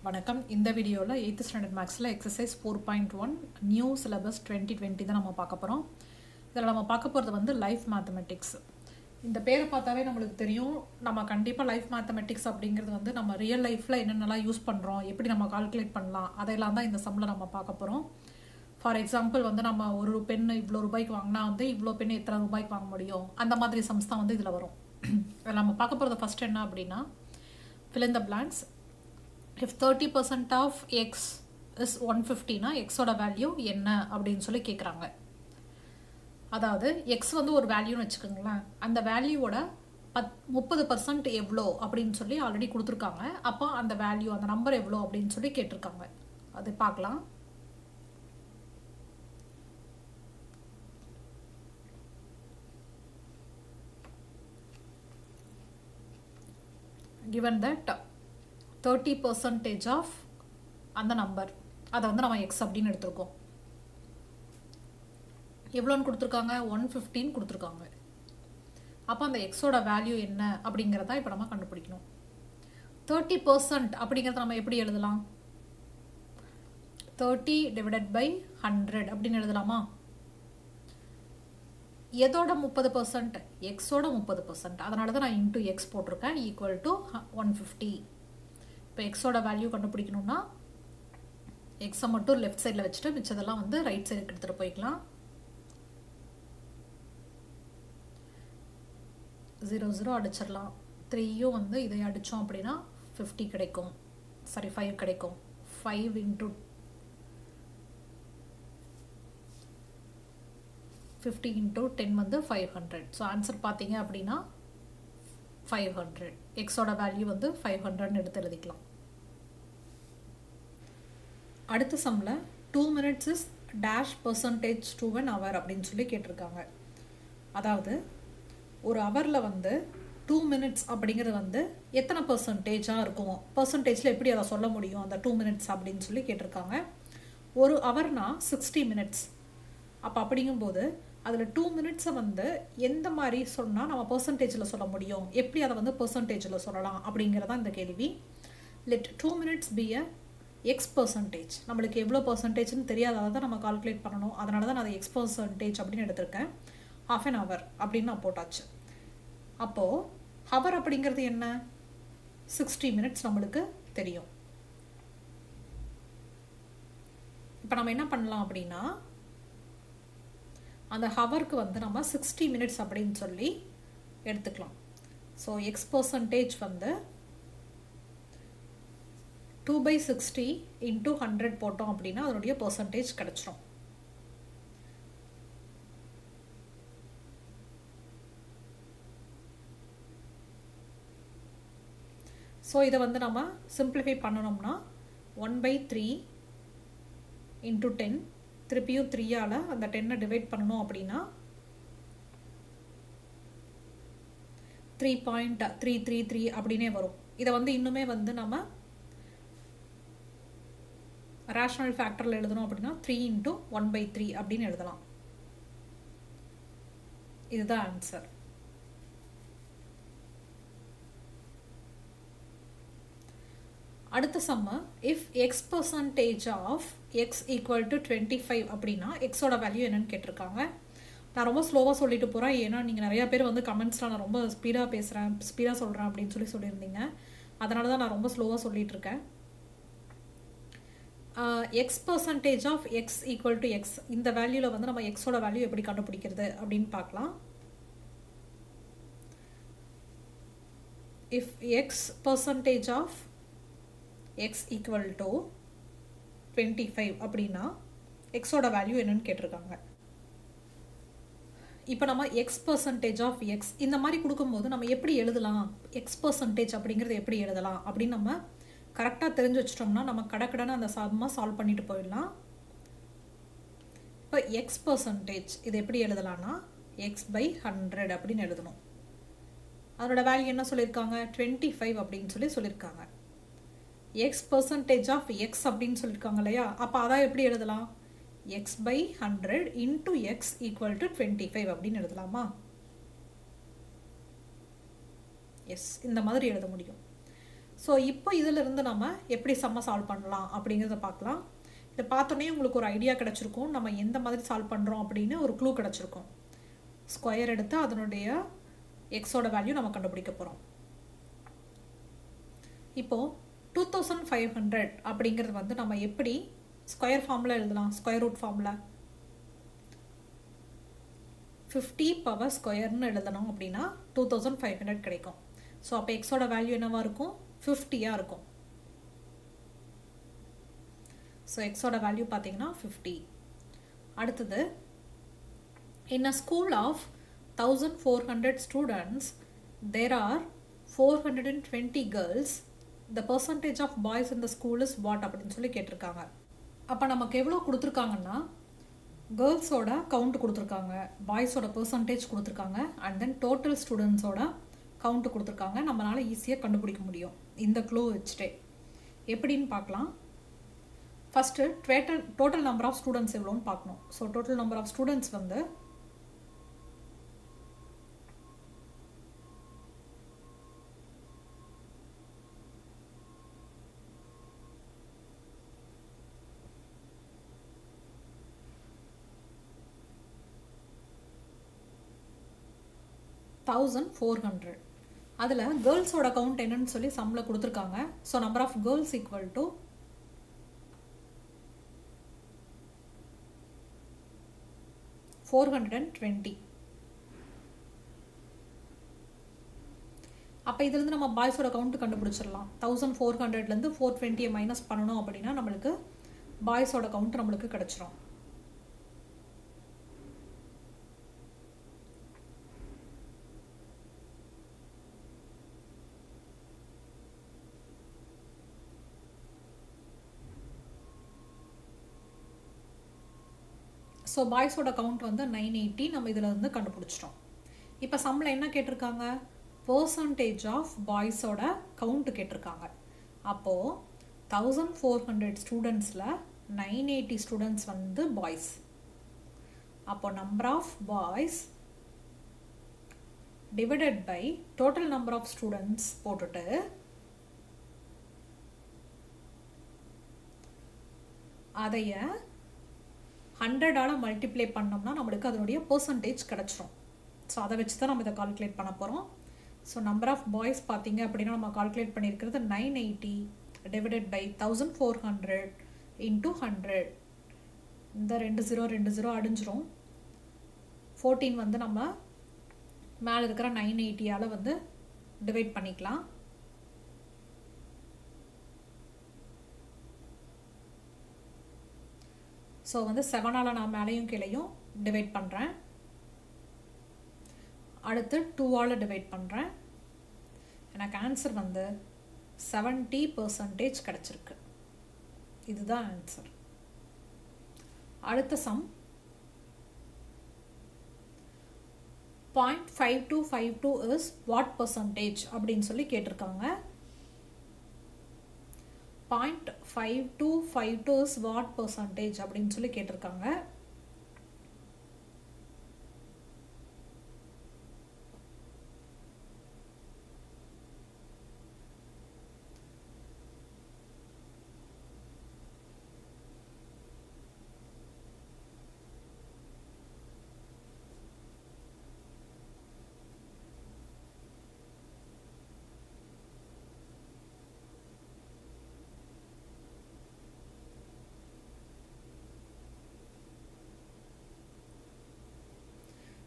வணக்கம். இந்த வீடியோவில் 8th ஸ்டாண்டர்ட் மேக்ஸில் எக்ஸசைஸ் 4.1 நியூ சிலபஸ் 2020 தான் நம்ம பார்க்க போகிறோம். இதில் நம்ம பார்க்க போகிறது வந்து லைஃப் மேத்தமெட்டிக்ஸ். இந்த பேரை பார்த்தாவே நம்மளுக்கு தெரியும், நம்ம கண்டிப்பாக லைஃப் மேத்தமெட்டிக்ஸ் அப்படிங்கிறது வந்து நம்ம ரியல் லைஃப்பில் என்னென்னலாம் யூஸ் பண்ணுறோம், எப்படி நம்ம கால்குலேட் பண்ணலாம், அதையெல்லாம் தான் இந்த சம்மில் நம்ம பார்க்க போகிறோம். ஃபார் எக்ஸாம்பிள் வந்து நம்ம ஒரு பென் இவ்வளோ ரூபாய்க்கு வாங்கினா வந்து இவ்வளோ பென் எத்தனை ரூபாய்க்கு வாங்க முடியும், அந்த மாதிரி சம்ஸ் தான் வந்து இதில் வரும். இதில் நம்ம பார்க்க போகிறது ஃபஸ்ட் என்ன அப்படின்னா, fill in the blanks. If 30% of x is 150 னா x ஓட வேல்யூ என்ன அப்படின்னு சொல்லி கேட்குறாங்க. அதாவது x வந்து ஒரு வேல்யூன்னு வச்சுக்கோங்களேன், அந்த வேல்யூவோட 30% எவ்வளோ அப்படின்னு சொல்லி ஆல்ரெடி கொடுத்துருக்காங்க. அப்போ அந்த வேல்யூ அந்த நம்பர் எவ்வளோ அப்படின்னு சொல்லி கேட்டிருக்காங்க. அது பார்க்கலாம். given that 30% of அந்த நம்பர், அதை வந்து நம்ம x அப்படின்னு எடுத்துருக்கோம். எவ்வளோன்னு கொடுத்துருக்காங்க, 115 கொடுத்துருக்காங்க. அப்போ அந்த எக்ஸோட வேல்யூ என்ன அப்படிங்கிறத இப்போ நம்ம கண்டுபிடிக்கணும். 30% அப்படிங்கிறத நம்ம எப்படி எழுதலாம், 30 divided by 100 அப்படின்னு எழுதலாமா? எதோட 30%, எக்ஸோட 30%. அதனால தான் நான் இன்டூ எக்ஸ் போட்டிருக்கேன், ஈக்குவல் டு 150. இப்போ எக்ஸோட வேல்யூ கண்டுபிடிக்கணும்னா எக்ஸை மட்டும் லெஃப்ட் சைடில் வச்சுட்டு மிச்சதெல்லாம் வந்து ரைட் சைடுக்கு எடுத்துகிட்டு போய்க்கலாம். 0 0 அடிச்சிடலாம். 3யும் வந்து இதை அடித்தோம் அப்படின்னா 50 கிடைக்கும், சாரி 5 கிடைக்கும். 5 இன்ட்டு 50 இன்ட்டு 10 வந்து 500. ஸோ ஆன்சர் பார்த்தீங்க அப்படின்னா 500. எக்ஸோட வேல்யூ வந்து 500ன்னு எடுத்து எழுதிக்கலாம். அடுத்த சம்மில் 2 minutes is dash percentage to an hour அப்படின்னு சொல்லி கேட்டிருக்காங்க. அதாவது ஒரு ஹவரில் வந்து 2 minutes அப்படிங்கிறது வந்து எத்தனை பர்சன்டேஜாக இருக்கும், பர்சன்டேஜில் எப்படி அதை சொல்ல முடியும் அந்த 2 minutes அப்படின்னு சொல்லி கேட்டிருக்காங்க. ஒரு ஹவர்னா 60 minutes. அப்போ அப்படிங்கும்போது அதில் 2 minutes வந்து எந்த மாதிரி சொன்னால் நம்ம பர்சன்டேஜில் சொல்ல முடியும், எப்படி அதை வந்து பர்சன்டேஜில் சொல்லலாம் அப்படிங்கிறதான் இந்த கேள்வி. Let 2 minutes be a X percentage. நம்மளுக்கு எவ்வளோ பர்சன்டேஜ்னு தெரியாததை தான் நம்ம கால்குலேட் பண்ணணும். அதனால தான் நான் அதை எக்ஸ் பர்சன்டேஜ் அப்படின்னு எடுத்திருக்கேன். half an hour அப்படின்னு நான் போட்டாச்சு. அப்போது ஹவர் அப்படிங்கிறது என்ன, 60 minutes நம்மளுக்கு தெரியும். இப்போ நம்ம என்ன பண்ணலாம் அப்படின்னா, அந்த ஹவருக்கு வந்து நம்ம 60 minutes அப்படின்னு சொல்லி எடுத்துக்கலாம். ஸோ எக்ஸ் பர்சன்டேஜ் வந்து 2/60 இன்ட்டு 100 போட்டோம் அப்படின்னா அதனுடைய பர்சன்டேஜ் கிடச்சிரும். ஸோ இதை வந்து நம்ம சிம்பிளிஃபை பண்ணணும்னா 1/3 இன்ட்டு 10, திருப்பியும் 3ஆல் அந்த 10 டிவைட் பண்ணணும் அப்படின்னா 3.333 அப்படின்னே வரும். இதை வந்து இன்னுமே வந்து நம்ம ரேஷனல் ஃபேக்டரில் எழுதணும் அப்படின்னா 3 இன்ட்டு 1/3 அப்படின்னு எழுதலாம். இதுதான் ஆன்சர். அடுத்த சம்ம, if X percentage of X equal to 25 அப்படின்னா எக்ஸோட வேல்யூ என்னன்னு கேட்டிருக்காங்க. நான் ரொம்ப ஸ்லோவாக சொல்லிட்டு போகிறேன், ஏன்னா நீங்கள் நிறையா பேர் வந்து கமெண்ட்ஸில் நான் ரொம்ப ஸ்பீடாக பேசுகிறேன், ஸ்பீடாக சொல்கிறேன் அப்படின்னு சொல்லியிருந்தீங்க. அதனால தான் நான் ரொம்ப ஸ்லோவாக சொல்லிகிட்ருக்கேன். X percentage of X equal to x, இந்த வேல்யூவில் வந்து நம்ம எக்ஸோட வேல்யூ எப்படி கண்டுபிடிக்கிறது அப்படின்னு பார்க்கலாம். If X percentage of X equal to 25 அப்படின்னா எக்ஸோட வேல்யூ என்னன்னு கேட்டிருக்காங்க. இப்போ நம்ம எக்ஸ் பர்சன்டேஜ் ஆஃப் எக்ஸ் இந்த மாதிரி கொடுக்கும்போது நம்ம எப்படி எழுதலாம், எக்ஸ் பர்சன்டேஜ் அப்படிங்கிறது எப்படி எழுதலாம் அப்படின்னு நம்ம கரெக்டாக தெரிஞ்சு வச்சிட்டோம்னா நம்ம கடக்கடனை அந்த சாதமாக சால்வ் பண்ணிட்டு போயிடலாம். இப்போ எக்ஸ் பர்சன்டேஜ் இது எப்படி எழுதலாம்னா x/100 அப்படின்னு எழுதணும். அதோட வேல்யூ என்ன சொல்லியிருக்காங்க, 25 அப்படின்னு சொல்லியிருக்காங்க. எக்ஸ் பர்சன்டேஜ் ஆஃப் எக்ஸ் அப்படின்னு சொல்லியிருக்காங்க இல்லையா, அப்போ அதான் எப்படி எழுதலாம், x/100 into X equal to 25 அப்படின்னு எழுதலாமா? எஸ், இந்த மாதிரி எழுத முடியும். ஸோ இப்போ இதிலிருந்து நம்ம எப்படி சம்மை சால்வ் பண்ணலாம் அப்படிங்கிறத பார்க்கலாம். இதை பார்த்தோன்னே உங்களுக்கு ஒரு ஐடியா கிடச்சிருக்கும், நம்ம எந்த மாதிரி சால்வ் பண்ணுறோம் அப்படின்னு ஒரு க்ளூ கிடச்சிருக்கும். ஸ்கொயர் எடுத்து அதனுடைய எக்ஸோட வேல்யூ நம்ம கண்டுபிடிக்க போகிறோம். இப்போது 2500 அப்படிங்கிறது வந்து நம்ம எப்படி ஸ்கொயர் ஃபார்மில் எழுதலாம்? ஸ்கொயர் ரூட் ஃபார்மில் 50 பவர் ஸ்கொயர்னு எழுதணும் அப்படின்னா 2500 கிடைக்கும். ஸோ அப்போ எக்ஸோட வேல்யூ என்னவா இருக்கும்? 50யாக இருக்கும். ஸோ எக்ஸோட வேல்யூ பார்த்தீங்கன்னா 50. அடுத்தது, in a school of 1400 students there are 420 girls, the percentage of boys in the school is what அப்படின்னு சொல்லி கேட்டிருக்காங்க. அப்போ நமக்கு எவ்வளோ கொடுத்துருக்காங்கன்னா, கேர்ள்ஸோட கவுண்ட் கொடுத்துருக்காங்க, பாய்ஸோட பர்சன்டேஜ் கொடுத்துருக்காங்க, அண்ட் தென் டோட்டல் ஸ்டூடெண்ட்ஸோட கவுண்ட் கொடுத்துருக்காங்க. நம்மளால் ஈஸியாக கண்டுபிடிக்க முடியும் இந்த க்ளூ வச்சுட்டே. எப்படின்னு பார்க்கலாம். First total number of students எவ்வளோன்னு பார்க்கணும். So total number of students வந்து 1400. அதில் கேர்ள்ஸோட கவுண்ட் என்னன்னு சொல்லி சம்மில் கொடுத்துருக்காங்க. So number of girls equal to 420. அப்போ இதுலேருந்து நம்ம பாய்ஸோட கவுண்ட் கண்டுபிடிச்சிடலாம். 1400லேருந்து 420 மைனஸ் பண்ணணும் அப்படின்னா நம்மளுக்கு பாய்ஸோட கவுண்ட் நம்மளுக்கு கிடச்சிரும். ஸோ பாய்ஸோட கவுண்ட் வந்து 980 நம்ம இதில் இருந்து கண்டுபிடிச்சிட்டோம். இப்போ சம்மில் என்ன கேட்டிருக்காங்க? பர்சன்டேஜ் ஆஃப் பாய்ஸோட கவுண்ட் கேட்டிருக்காங்க. அப்போது 1400 ஸ்டூடெண்ட்ஸில் 980 ஸ்டூடெண்ட்ஸ் வந்து பாய்ஸ். அப்போ number of boys divided by total number of students போட்டுட்டு அதைய 100ஆல் மல்டிப்ளை பண்ணோம்னா நம்மளுக்கு அதனுடைய பர்சன்டேஜ் கிடச்சிரும். ஸோ அதை வச்சு தான் நம்ம இதை கால்குலேட் பண்ண போகிறோம். ஸோ நம்பர் ஆஃப் பாய்ஸ் பார்த்தீங்க அப்படின்னா நம்ம கால்குலேட் பண்ணியிருக்கிறது 980 டிவைடட் பை 1400 இன்ட்டு 100. இந்த 20 அடிஞ்சிரும். 14 வந்து நம்ம மேலே இருக்கிற 980ஆல் வந்து டிவைட் பண்ணிக்கலாம். ஸோ வந்து 7ஆல் நான் மேலேயும் கீழையும் டிவைட் பண்ணுறேன். அடுத்து 2ஆல் டிவைட் பண்ணுறேன். எனக்கு ஆன்சர் வந்து 70% கிடச்சிருக்கு. இதுதான் ஆன்சர். அடுத்த சம் 0.5252 இஸ் வாட் பர்சன்டேஜ் அப்படின்னு சொல்லி கேட்டிருக்காங்க. 0.5252 is what percentage அப்படின்னு சொல்லி கேட்டிருக்காங்க.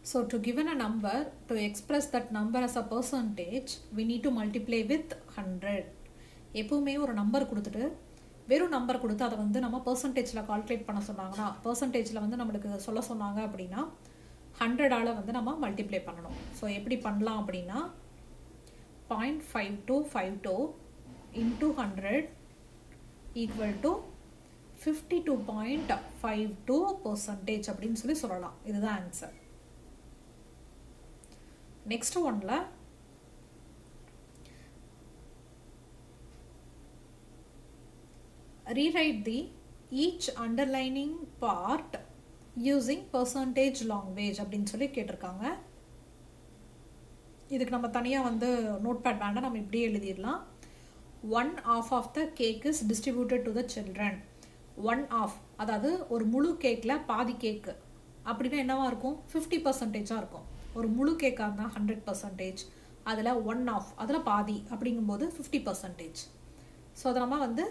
So to given a number, to express that number as a percentage, we need to multiply with 100. எப்பவுமே ஒரு நம்பர் கொடுத்துட்டு வெறும் நம்பர் கொடுத்து அதை வந்து நம்ம பர்சன்டேஜில் கால்குலேட் பண்ண சொன்னாங்கன்னா, பர்சன்டேஜில் வந்து நம்மளுக்கு சொல்ல சொன்னாங்க அப்படின்னா 100ஆல் வந்து நம்ம மல்டிப்ளை பண்ணணும். ஸோ எப்படி பண்ணலாம் அப்படின்னா 0.5252 into 100 equal to 52.52% அப்படின்னு சொல்லி சொல்லலாம். இதுதான் answer. Next one la rewrite the each underlining part using percentage language அப்படின்னு சொல்லி கேட்டிருக்காங்க. இதுக்கு நம்ம தனியாக வந்து நோட் பேட் வேண்டாம், நம்ம இப்படியே எழுதிடலாம். One half of the cake is distributed to the children. One half அதாவது ஒரு முழு கேக்கில் பாதி கேக்கு அப்படின்னா என்னவா இருக்கும்? 50% இருக்கும். ஒரு முழு கேக்காக இருந்தால் 100%, அதில் ஒன் ஆஃப் அதில் பாதி அப்படிங்கும்போது 50%. ஸோ அதை நம்ம வந்து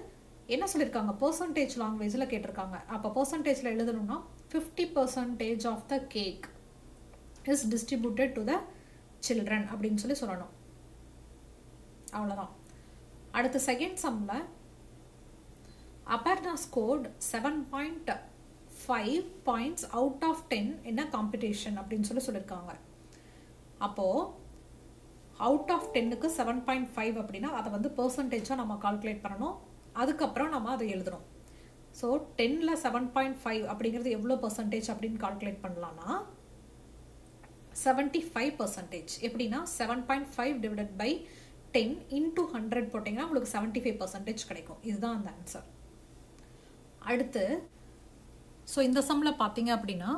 என்ன சொல்லியிருக்காங்க? பர்சன்டேஜ் லாங்குவேஜில் கேட்டிருக்காங்க. அப்போ பர்சன்டேஜில் எழுதணும்னா 50% of the cake is distributed to the children அப்படின்னு சொல்லணும். அவ்வளோதான். அடுத்த செகண்ட் சம்மில் Aparna scored 7.5 points out of 10 என்ன காம்படிஷன் அப்படின்னு சொல்லியிருக்காங்க. அப்போது அவுட் ஆஃப் 10க்கு 7.5 அப்படின்னா அதை வந்து பர்சன்டேஜாக நம்ம கால்குலேட் பண்ணணும். அதுக்கப்புறம் நம்ம அதை எழுதணும். ஸோ 10ல் 7.5 அப்படிங்கிறது எவ்வளோ பர்சன்டேஜ் அப்படின்னு கால்குலேட் பண்ணலான்னா 75%. எப்படின்னா 7.5 டிவைடட் பை 10 இன்டூ 100 போட்டிங்கன்னா உங்களுக்கு 75% கிடைக்கும். இதுதான் அந்த ஆன்சர். அடுத்து ஸோ இந்த சம்மில் பார்த்தீங்க அப்படின்னா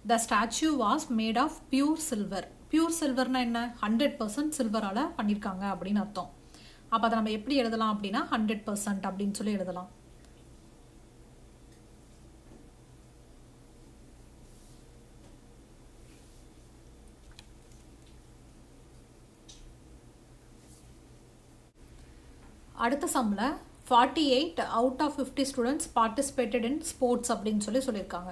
the statue was made of pure silver. Pure சில்வர்னா என்ன? 100% சில்வரால் பண்ணியிருக்காங்க அப்படின்னு அர்த்தம். அப்போ அதை நம்ம எப்படி எழுதலாம் அப்படின்னா 100% அப்படின்னு சொல்லி எழுதலாம். அடுத்த சம்மில் 48 out of 50 students participated in sports அப்படின்னு சொல்லியிருக்காங்க.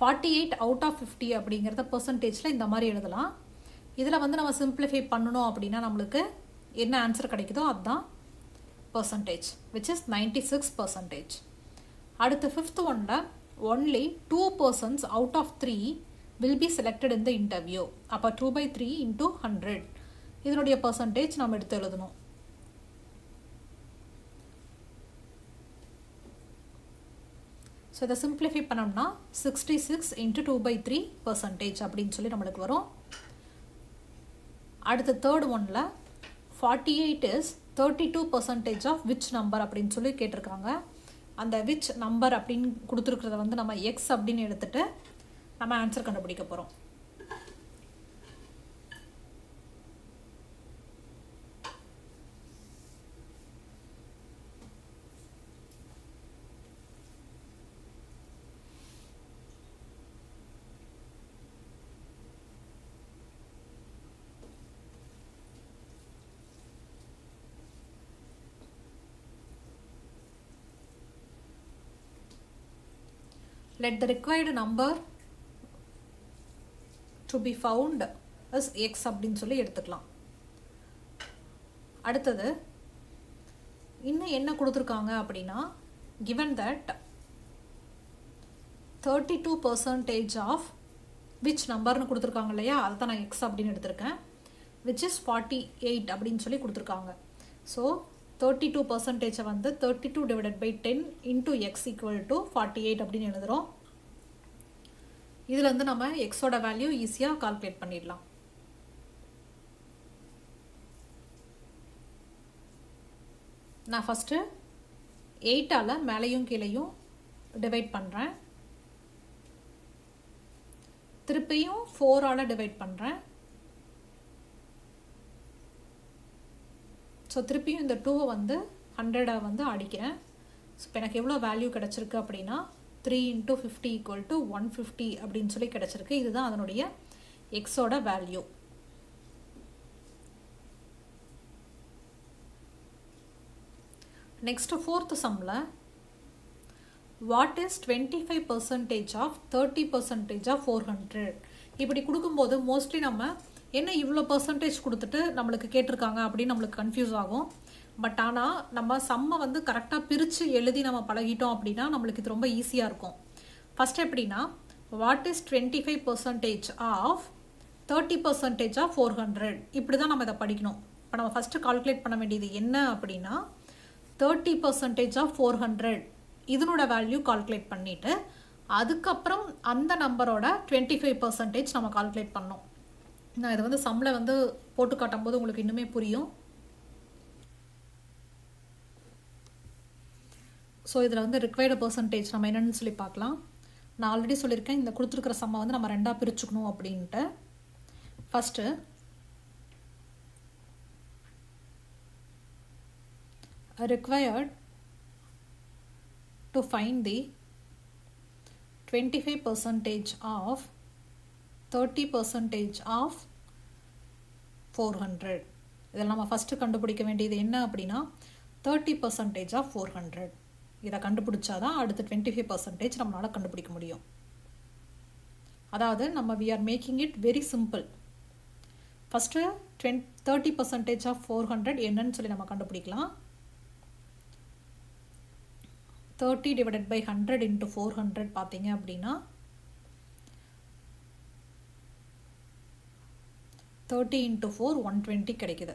48 அவுட் ஆஃப் 50 அப்படிங்கிறத பர்சன்டேஜில் இந்த மாதிரி எழுதலாம். இதில் வந்து நம்ம சிம்பிளிஃபை பண்ணணும் அப்படின்னா நம்மளுக்கு என்ன ஆன்சர் கிடைக்குதோ அதுதான் பர்சன்டேஜ், விச் இஸ் 96%. அடுத்து ஃபிஃப்த் ஒன்னில் only 2 persons out of 3 will be selected in the interview. அப்போ 2/3 இன்டூ 100 இதனுடைய பர்சன்டேஜ் நம்ம எடுத்து எழுதணும். ஸோ இதை சிம்பிளிஃபை பண்ணோம்னா 66 இன்ட்டு 2/3% அப்படின்னு சொல்லி நம்மளுக்கு வரும். அடுத்த தேர்ட் ஒன்னில் 48 இஸ் 32% ஆஃப் விச் நம்பர் அப்படின்னு சொல்லி கேட்டிருக்காங்க. அந்த விச் நம்பர் அப்படின்னு கொடுத்துருக்கிறத வந்து நம்ம எக்ஸ் அப்படின்னு எடுத்துகிட்டு நம்ம ஆன்சர் கண்டுபிடிக்க போகிறோம். Let the required number to be found as x அப்படின்னு சொல்லி எடுத்துக்கலாம். அடுத்தது இன்னும் என்ன கொடுத்துருக்காங்க அப்படின்னா given that 32% of which நம்பர்னு கொடுத்துருக்காங்க இல்லையா, அதை தான் நான் x அப்படின்னு எடுத்திருக்கேன், which is 48 அப்படின்னு சொல்லி கொடுத்துருக்காங்க. ஸோ 32% வந்து 32 divided by 10 into x equal to 48 அப்படின்னு எழுதுகிறோம். இதில் வந்து நம்ம எக்ஸோட வேல்யூ ஈஸியாக கால்குலேட் பண்ணிடலாம். நான் ஃபஸ்ட்டு 8ஆல் மேலையும் கீழையும் டிவைட் பண்ணுறேன், திருப்பியும் 4ஆல் டிவைட் பண்ணுறேன். ஸோ திருப்பியும் இந்த 2 வந்து 100 வந்து அடிக்கிறேன். ஸோ இப்போ எனக்கு எவ்வளோ வேல்யூ கிடச்சிருக்கு அப்படின்னா 3 into 50 equal to 150 அப்படின்னு சொல்லி கிடச்சிருக்கு. இதுதான் அதனுடைய எக்ஸோட வேல்யூ. நெக்ஸ்ட் ஃபோர்த் சம்மில் வாட் இஸ் 25% ஆஃப் 30% ஆஃப் 400 இப்படி கொடுக்கும்போது மோஸ்ட்லி நம்ம என்ன இவ்வளோ பர்சன்டேஜ் கொடுத்துட்டு நம்மளுக்கு கேட்டிருக்காங்க அப்படின்னு நம்மளுக்கு கன்ஃபியூஸ் ஆகும். பட் ஆனால் நம்ம சம்மை வந்து கரெக்டாக பிரித்து எழுதி நம்ம பழகிட்டோம் அப்படின்னா நம்மளுக்கு இது ரொம்ப ஈஸியாக இருக்கும். ஃபஸ்ட் எப்படின்னா வாட் இஸ் 25% ஆஃப் 30% ஆஃப் 400 இப்படி தான் நம்ம இதை படிக்கணும். இப்போ நம்ம ஃபஸ்ட்டு கால்குலேட் பண்ண வேண்டியது என்ன அப்படின்னா 30% ஆஃப் 400 இதனோட வேல்யூ கால்குலேட் பண்ணிவிட்டு அதுக்கப்புறம் அந்த நம்பரோட 25% நம்ம கால்குலேட் பண்ணோம். நான் இதை வந்து சம்மில் வந்து போட்டு காட்டும் போது உங்களுக்கு இன்னுமே புரியும். ஸோ இதில் வந்து ரிக்வயர்டு பர்சன்டேஜ் நம்ம என்னென்னு சொல்லி பார்க்கலாம். நான் ஆல்ரெடி சொல்லியிருக்கேன் இந்த கொடுத்துருக்கிற சம்மை வந்து நம்ம ரெண்டாக பிரிச்சுக்கணும் அப்படின்ட்டு. First required to find the 25% of 30% of 400. இதில் நம்ம ஃபஸ்ட்டு கண்டுபிடிக்க வேண்டியது என்ன அப்படின்னா 30% of 400. இதை கண்டுபிடிச்சாதான் அடுத்து 25% நம்மளால் கண்டுபிடிக்க முடியும். அதாவது நம்ம we are making it very simple. First 30% of 400 என்னன்னு சொல்லி நம்ம கண்டுபிடிக்கலாம். 30 divided by 100 into 400 பார்த்தீங்க அப்படின்னா 30 into 4 120 கிடைக்குது.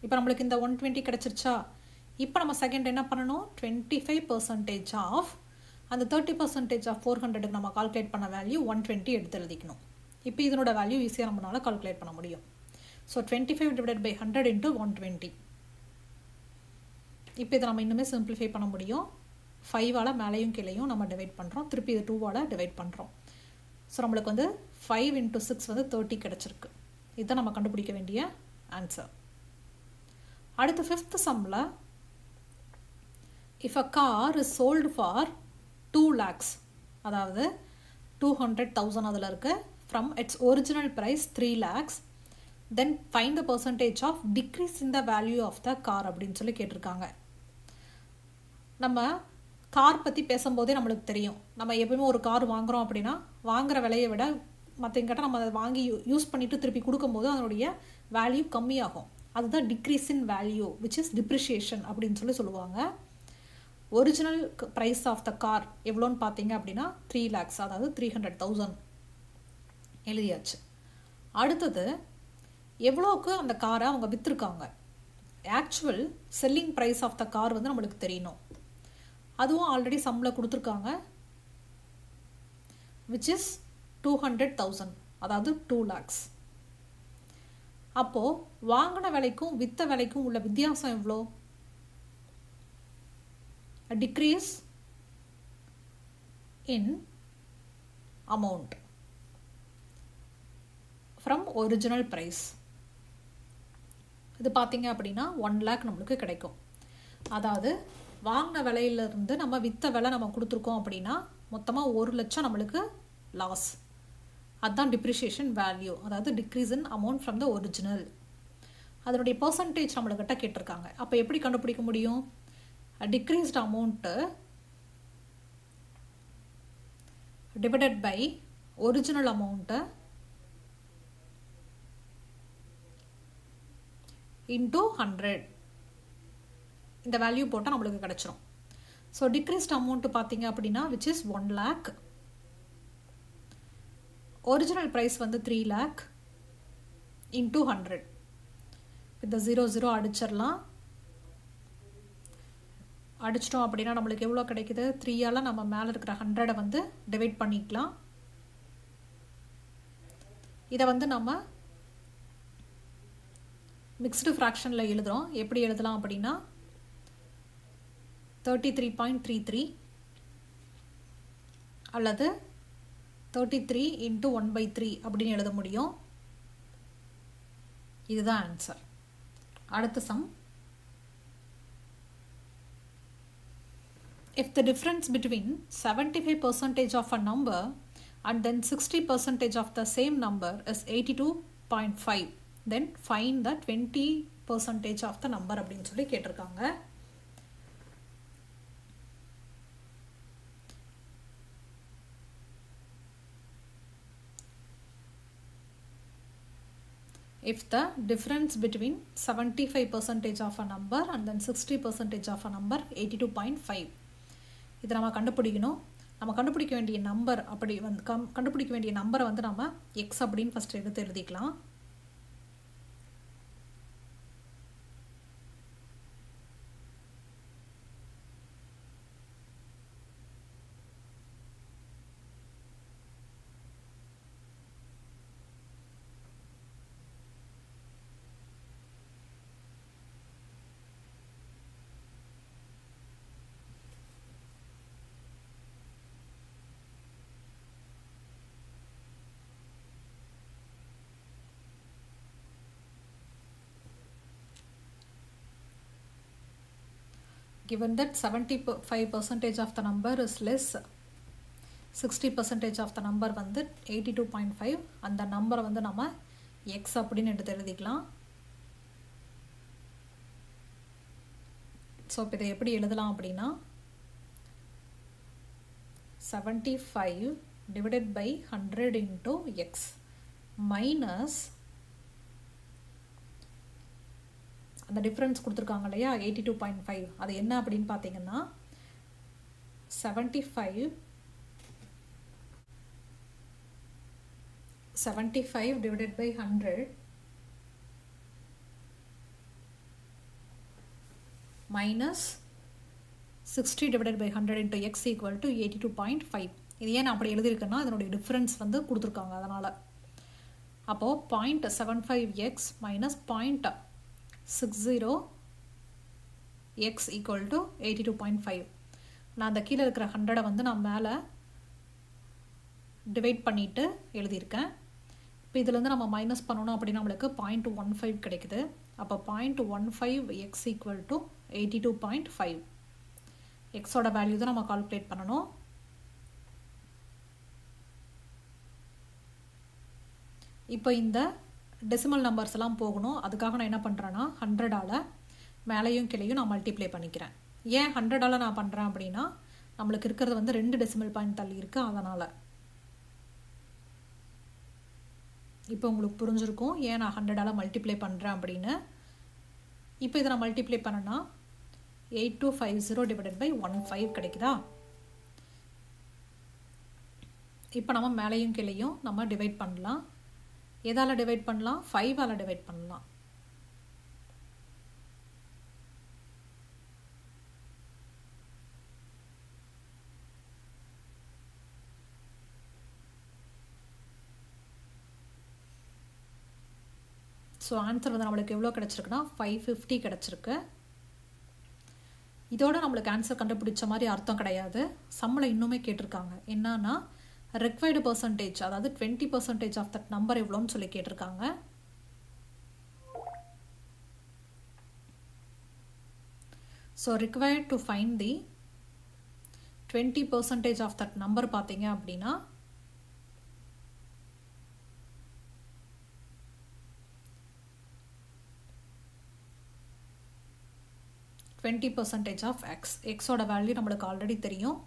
இப்போ நம்மளுக்கு இந்த 120 கிடைச்சிருச்சா? இப்போ நம்ம செகண்ட் என்ன பண்ணணும்? 25% ஆஃப் அந்த 30% ஆஃப் 400க்கு நம்ம கால்குலேட் பண்ண வேல்யூ 120 எடுத்து எழுதிக்கணும். இப்போ இதனோட வேல்யூ ஈஸியாக நம்மளால் கால்குலேட் பண்ண முடியும். So 25 divided by 100 into 120. இப்போ இதை நம்ம இன்னுமே சிம்பிளிஃபை பண்ண முடியும். 5ஆல் மேலேயும் கீழேயும் நம்ம டிவைட் பண்ணுறோம். திருப்பி இது 2ஆல் டிவைட் பண்ணுறோம். ஸோ நம்மளுக்கு வந்து 5 into 6 வந்து 30 கிடச்சிருக்கு. இதுதான் நம்ம கண்டுபிடிக்க வேண்டிய ஆன்சர். அடுத்து 5th சம்மில் if a car is sold for 2 lakhs அதாவது 200,000 அதில் இருக்கு from its original price 3 lakhs then find the percentage of decrease in the value of the car அப்படின்னு சொல்லி கேட்டிருக்காங்க. நம்ம கார் பற்றி பேசும்போதே நம்மளுக்கு தெரியும். நம்ம எப்பவுமே ஒரு கார் வாங்குகிறோம் அப்படின்னா வாங்குகிற விலையை விட மற்றங்கிட்ட நம்ம அதை வாங்கி யூஸ் பண்ணிவிட்டு திருப்பி கொடுக்கும்போது அதனுடைய வேல்யூ கம்மியாகும். அதுதான் decrease in value which is depreciation அப்படின்னு சொல்லி சொல்லுவாங்க. Original price of the car எவ்வளோன்னு பார்த்தீங்க அப்படின்னா 3 lakhs அதாவது 300,000 எழுதியாச்சு. அடுத்தது எவ்வளோக்கு அந்த காரை அவங்க விற்றுருக்காங்க. Actual selling price of the car வந்து நம்மளுக்கு தெரியணும். அதுவும் ஆல்ரெடி சம்மில் கொடுத்துருக்காங்க விச் இஸ் 200,000 அதாவது 2 lakhs. அப்போது வாங்கின விலைக்கும் விற்ற விலைக்கும் உள்ள வித்தியாசம் எவ்வளோ? a decrease in amount from original price. இது பார்த்தீங்க அப்படின்னா 1 lakh நம்மளுக்கு கிடைக்கும். அதாவது வாங்கின விலையிலிருந்து நம்ம விற்ற விலை நம்ம கொடுத்துருக்கோம் அப்படின்னா மொத்தமாக 1 லட்சம் நம்மளுக்கு லாஸ். அதுதான் டிப்ரிஷியேஷன் வேல்யூ, அதாவது decrease in amount from the original. அதனுடைய பர்சன்டேஜ் நம்மளுக்கிட்ட கேட்டிருக்காங்க. அப்போ எப்படி கண்டுபிடிக்க முடியும்? Decreased amount divided by original amount into 100 இந்த வேல்யூ போட்டால் நம்மளுக்கு கிடச்சிரும். ஸோ டிக்ரீஸ்ட் அமௌண்ட்டு பார்த்தீங்க அப்படின்னா which is 1 lakh. Original price வந்து 3 lakh இன்டூ 100. இந்த 0 அடிச்சிடலாம். அடிச்சிட்டோம் அப்படின்னா நம்மளுக்கு எவ்வளோ கிடைக்குது? 3ஆல் நம்ம மேலே இருக்கிற 100 வந்து டிவைட் பண்ணிக்கலாம். இதை வந்து நம்ம மிக்ஸ்டு ஃப்ராக்ஷனில் எழுதுகிறோம். எப்படி எழுதலாம் அப்படின்னா 33.33 அல்லது 33 into 1/3 அப்படின்னு எழுத முடியும். இதுதான் ஆன்சர். அடுத்த some. If the difference between 75% of a number and then 60% of the same number is 82.5 then find the 20% of the number அப்படின்னு சொல்லி கேட்டிருக்காங்க. If the difference between 75% of a number and then 60% of a number 82.5 இதை நம்ம கண்டுபிடிக்கணும். நம்ம கண்டுபிடிக்க வேண்டிய number அப்படி வந்து கண்டுபிடிக்க வேண்டிய நம்பரை வந்து நம்ம எக்ஸ் அப்படின்னு ஃபஸ்ட்டு எடுத்து எழுதிக்கலாம். given that 75% of the number is less 60% of the number வந்து 82.5 அந்த நம்பரை வந்து நம்ம x அப்படின்னு எடுத்து எழுதிக்கலாம். ஸோ இப்போ இதை எப்படி எழுதலாம் அப்படின்னா 75 divided by 100 into x minus அந்த டிஃப்ரென்ஸ் கொடுத்துருக்காங்க இல்லையா 82.5 அது என்ன அப்படின்னு பார்த்தீங்கன்னா 75 divided by 100 minus 60 divided by 100 into x equal to 82.5. இது ஏன் அப்படி எழுதியிருக்கேன்னா அதனுடைய டிஃப்ரென்ஸ் வந்து கொடுத்துருக்காங்க அதனால். அப்போது 0.75x minus 0.60x equal to 82.5. நான் அந்த கீழே இருக்கிற 100 வந்து நான் மேலே டிவைட் பண்ணிவிட்டு எழுதியிருக்கேன். இப்போ இதிலேருந்து நம்ம மைனஸ் பண்ணணும் அப்படின்னா நம்மளுக்கு 0.15 கிடைக்குது. அப்போ 0.15x equal to 82.5. எக்ஸோட வேல்யூ தான் நம்ம கால்குலேட் பண்ணணும். இப்போ இந்த டெசிமல் நம்பர்ஸ் எல்லாம் போகணும். அதுக்காக நான் என்ன பண்ணுறேன்னா 100ஆல் மேலேயும் கீழேயும் நான் மல்டிப்ளை பண்ணிக்கிறேன். ஏன் 100ஆல் நான் பண்ணுறேன் அப்படின்னா நம்மளுக்கு இருக்கிறது வந்து 2 டெசிமல் பாயிண்ட் தள்ளி இருக்குது அதனால். இப்போ உங்களுக்கு புரிஞ்சிருக்கும் ஏன் நான் 100ஆல் மல்டிப்ளை பண்ணுறேன் அப்படின்னு. இப்போ இதை நான் மல்டிப்ளை பண்ணேன்னா 8250 divided by 15 கிடைக்குதா. இப்போ நம்ம மேலேயும் கீழேயும் நம்ம டிவைட் பண்ணலாம். எதால் டிவைட் பண்ணலாம்? 5ஆல் டிவைட் பண்ணலாம். ஸோ ஆன்சர் வந்து நம்மளுக்கு எவ்வளோ கிடச்சிருக்குன்னா 550 கிடச்சிருக்கு. இதோட நம்மளுக்கு ஆன்சர் கண்டுபிடிச்ச மாதிரி அர்த்தம் கிடையாது. சம்மில் இன்னுமே கேட்டிருக்காங்க என்னன்னா required percentage, அதாவது 20% ஆஃப் தட் நம்பர் எவ்வளோன்னு சொல்லி கேட்டிருக்காங்க. So required to find the 20% of that number பார்த்தீங்க அப்படின்னா 20% of x. x ஓட வேல்யூ நம்மளுக்கு ஆல்ரெடி தெரியும்.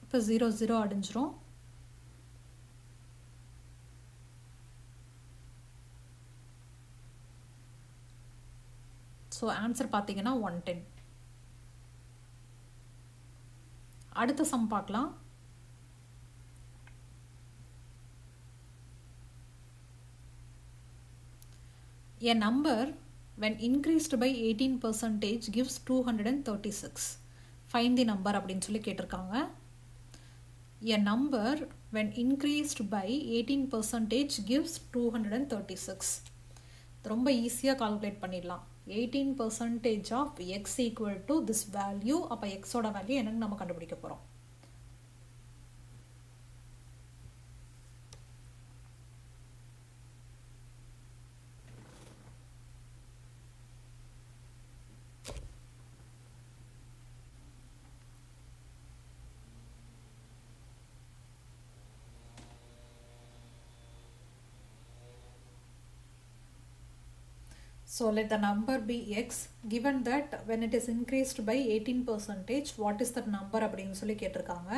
இப்போ 0 அடிஞ்சிரும். ஸோ ஆன்சர் பார்த்தீங்கன்னா 110. அடுத்த சம் பார்க்கலாம். A number when increased by 18% gives 236. Find the number அப்படின்னு சொல்லி கேட்டிருக்காங்க. A number when increased by 18% gives 236. ரொம்ப ஈஸியாக கால்குலேட் பண்ணிடலாம். 18% of x equal to this value. அப்போ எக்ஸோட வேல்யூ என்னன்னு நம்ம கண்டுபிடிக்க போகிறோம். So let the number be x given that when it is increased by 18%, what is that number அப்படின்னு சொல்லி கேட்டிருக்காங்க.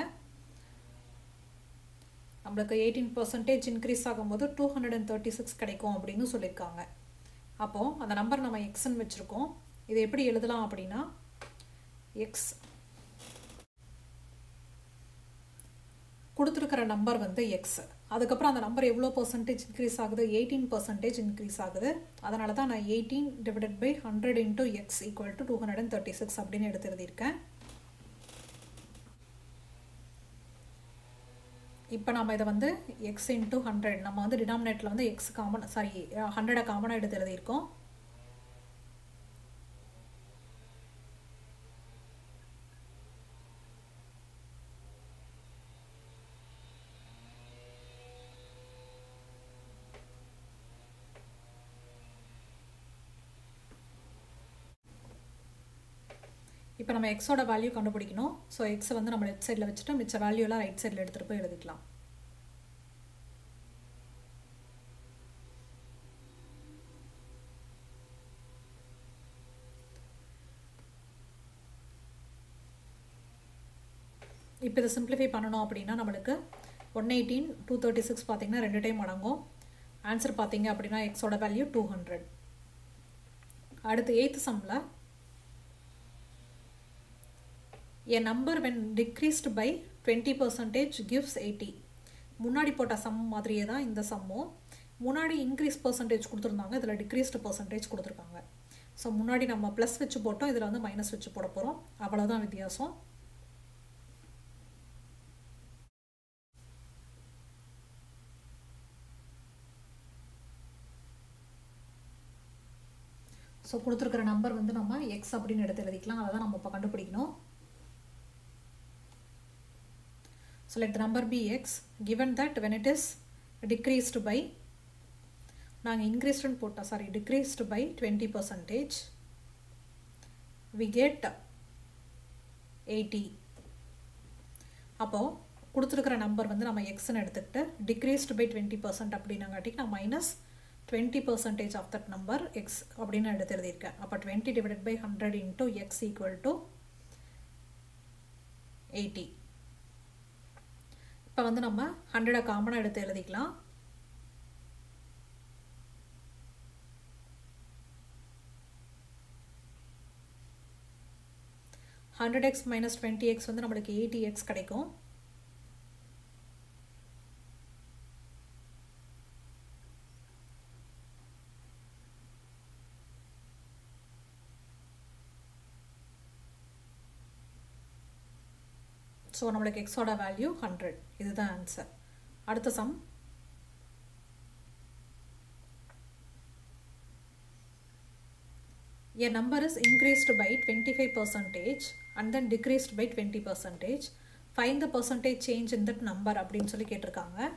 நம்மளுக்கு 18% இன்க்ரீஸ் ஆகும்போது 236 கிடைக்கும் அப்படின்னு சொல்லியிருக்காங்க. அப்போது அந்த நம்பர் நம்ம எக்ஸ்ன்னு வச்சுருக்கோம். இதை எப்படி எழுதலாம் அப்படின்னா எக்ஸ் கொடுத்துருக்கிற நம்பர் வந்து எக்ஸ், அதுக்கப்புறம் அந்த நம்பர் எவ்வளோ பர்சன்டேஜ் இன்க்ரீஸ் ஆகுது? 18% இன்க்ரீஸ் ஆகுது. அதனால தான் நான் 18 divided by 100 into x equal to 236 அப்படின்னு எடுத்து எழுதியிருக்கேன். இப்போ நம்ம இதை வந்து x into 100 நம்ம வந்து டினாமினேட்டில் வந்து x காமன் 100 காமனாக எடுத்து எழுதியிருக்கோம். இப்போ நம்ம எக்ஸோட வேல்யூ கண்டுபிடிக்கணும். ஸோ எக்ஸை வந்து நம்ம லெஃப்ட் சைடில் வச்சுட்டு மிச்ச வேல்யூலாம் ரைட் சைடில் எடுத்துகிட்டு போய் எழுதிக்கலாம். இப்போ இதை சிம்பிளிஃபை பண்ணணும் அப்படின்னா நம்மளுக்கு 118 236 பார்த்தீங்கன்னா 2 டைம் அடங்கும். ஆன்சர் பார்த்தீங்க அப்படின்னா எக்ஸோட வேல்யூ 200. அடுத்து 8th சம்மில் a number when decreased by 20% gives 80. முன்னாடி போட்ட சம் மாதிரியே தான் இந்த சம்மும். முன்னாடி இன்க்ரீஸ் பர்சன்டேஜ் கொடுத்துருந்தாங்க, இதில் டிக்ரீஸ்டு பர்சன்டேஜ் கொடுத்துருக்காங்க. ஸோ முன்னாடி நம்ம ப்ளஸ் வச்சு போட்டோம், இதில் வந்து மைனஸ் வச்சு போட போகிறோம். அவ்வளோதான் வித்தியாசம். ஸோ கொடுத்துருக்கிற நம்பர் வந்து நம்ம எக்ஸ் அப்படின்னு எடுத்து எழுதிக்கலாம். அதை தான் நம்ம இப்போ கண்டுபிடிக்கணும். So let the number be x given that when it is decreased by, நாங்கள் இன்க்ரீஸ்டுன்னு போட்டோம், sorry decreased by 20% we get 80. அப்போது கொடுத்துருக்கிற நம்பர் வந்து நம்ம எக்ஸ்ன்னு எடுத்துக்கிட்டு decreased by 20% அப்படின்னாங்காட்டிக்கு நான் minus 20% of that number x அப்படின்னு எடுத்து எழுதியிருக்கேன். அப்போ 20 divided by 100 into x equal to 80. இப்போ வந்து நம்ம 100 காமனாக எடுத்து எழுதிக்கலாம். $100x minus 20x வந்து நம்மளுக்கு 80x கிடைக்கும். ஸோ நம்மளுக்கு எக்ஸோட வேல்யூ 100. இதுதான் ஆன்சர். அடுத்த some a number is increased by 25% and then decreased by 20%. Find the percentage change in that number அப்படின்னு சொல்லி கேட்டிருக்காங்க.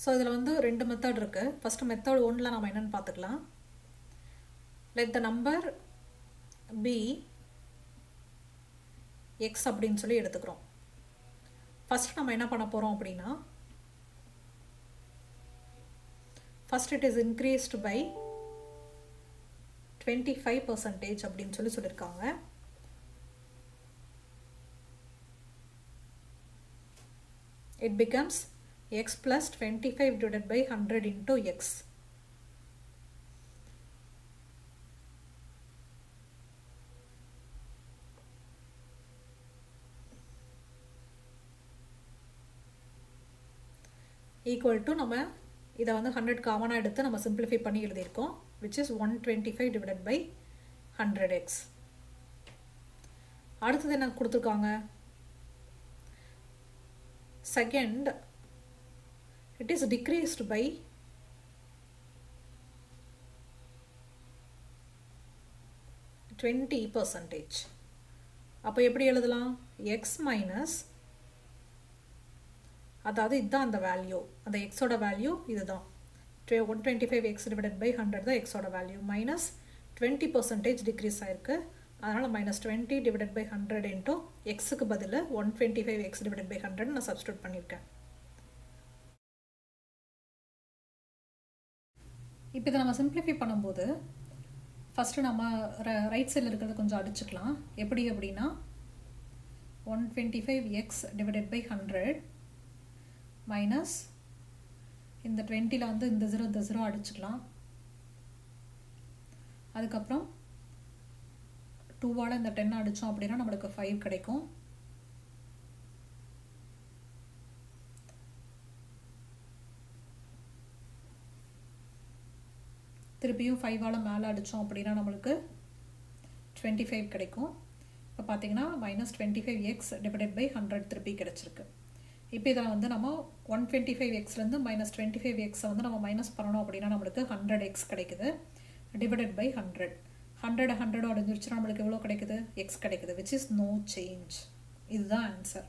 ஸோ இதில் வந்து 2 மெத்தட் இருக்குது. ஃபஸ்ட்டு மெத்தட் 1ல் நம்ம என்னென்னு பார்த்துக்கலாம். let the number be x அப்படின்னு சொல்லி எடுத்துக்கிறோம். ஃபஸ்ட் நம்ம என்ன பண்ண போகிறோம் அப்படின்னா, first it is increased by 25% அப்படின்னு சொல்லி சொல்லியிருக்காங்க. it becomes x plus 25 divided by 100 into x. equal to நம்ம இதை வந்து 100 காமனாக எடுத்து நம்ம சிம்பிளிஃபை பண்ணி எழுதியிருக்கோம், which is 125 divided by 100x. அடுத்தது என்ன கொடுத்துருக்காங்க, second it is decreased by 20%. அப்போ எப்படி எழுதலாம், x மைனஸ், அதாவது இதுதான் அந்த வேல்யூ, அந்த எக்ஸோட வேல்யூ இதுதான் 125x divided by 100 தான் எக்ஸோட வேல்யூ, மைனஸ் 20% டிக்ரீஸ் ஆயிருக்கு. அதனால் மைனஸ் 20 divided by 100 into எக்ஸுக்கு பதில் 125x divided by 100 நான் சப்ஸ்டியூட் பண்ணியிருக்கேன். இப்போ இதை நம்ம சிம்பிளிஃபை பண்ணும்போது ஃபஸ்ட்டு நம்ம ரைட் சைடில் இருக்கிறத கொஞ்சம் அடிச்சுக்கலாம். எப்படி அப்படின்னா 125x divided by 100 மைனஸ் இந்த 20ல் வந்து இந்த 0 அடிச்சுக்கலாம். அதுக்கப்புறம் 2ஆல் இந்த 10 அடித்தோம் அப்படின்னா நம்மளுக்கு 5 கிடைக்கும். திருப்பியும் 5ஆல் மேலே அடித்தோம் அப்படின்னா நம்மளுக்கு 25 கிடைக்கும். இப்போ பார்த்தீங்கன்னா மைனஸ் 25x divided by 100 திருப்பி கிடச்சிருக்கு. இப்போ இதில் வந்து நம்ம 125xலேருந்து -25x வந்து நம்ம மைனஸ் பண்ணணும் அப்படின்னா நம்மளுக்கு 100x கிடைக்குது டிவைடட் பை 100. 100 100 அடைஞ்சிருச்சுன்னா நம்மளுக்கு எவ்வளோ கிடைக்குது? x கிடைக்குது, விச் இஸ் நோ சேஞ்ச். இதுதான் ஆன்சர்.